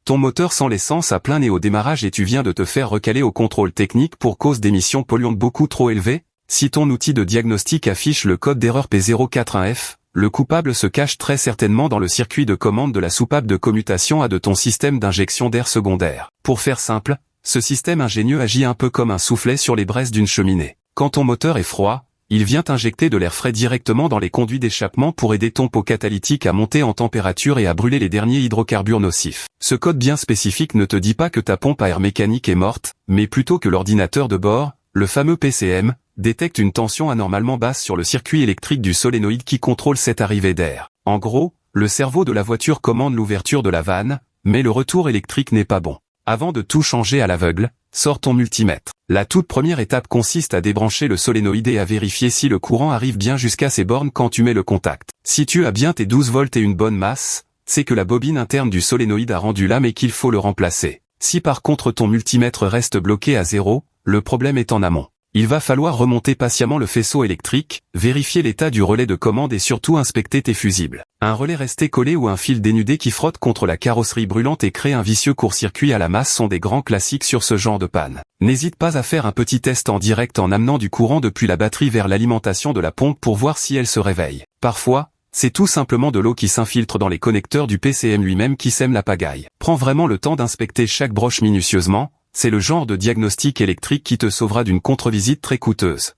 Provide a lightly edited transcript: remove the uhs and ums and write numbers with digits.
Ton moteur sent l'essence à plein nez au démarrage et tu viens de te faire recaler au contrôle technique pour cause d'émissions polluantes beaucoup trop élevées? Si ton outil de diagnostic affiche le code d'erreur P041F, le coupable se cache très certainement dans le circuit de commande de la soupape de commutation à de ton système d'injection d'air secondaire. Pour faire simple, ce système ingénieux agit un peu comme un soufflet sur les braises d'une cheminée. Quand ton moteur est froid, il vient injecter de l'air frais directement dans les conduits d'échappement pour aider ton pot catalytique à monter en température et à brûler les derniers hydrocarbures nocifs. Ce code bien spécifique ne te dit pas que ta pompe à air mécanique est morte, mais plutôt que l'ordinateur de bord, le fameux PCM, détecte une tension anormalement basse sur le circuit électrique du solénoïde qui contrôle cette arrivée d'air. En gros, le cerveau de la voiture commande l'ouverture de la vanne, mais le retour électrique n'est pas bon. Avant de tout changer à l'aveugle, sors ton multimètre. La toute première étape consiste à débrancher le solénoïde et à vérifier si le courant arrive bien jusqu'à ses bornes quand tu mets le contact. Si tu as bien tes 12 volts et une bonne masse, c'est que la bobine interne du solénoïde a rendu l'âme et qu'il faut le remplacer. Si par contre ton multimètre reste bloqué à 0, le problème est en amont. Il va falloir remonter patiemment le faisceau électrique, vérifier l'état du relais de commande et surtout inspecter tes fusibles. Un relais resté collé ou un fil dénudé qui frotte contre la carrosserie brûlante et crée un vicieux court-circuit à la masse sont des grands classiques sur ce genre de panne. N'hésite pas à faire un petit test en direct en amenant du courant depuis la batterie vers l'alimentation de la pompe pour voir si elle se réveille. Parfois, c'est tout simplement de l'eau qui s'infiltre dans les connecteurs du PCM lui-même qui sème la pagaille. Prends vraiment le temps d'inspecter chaque broche minutieusement. C'est le genre de diagnostic électrique qui te sauvera d'une contre-visite très coûteuse.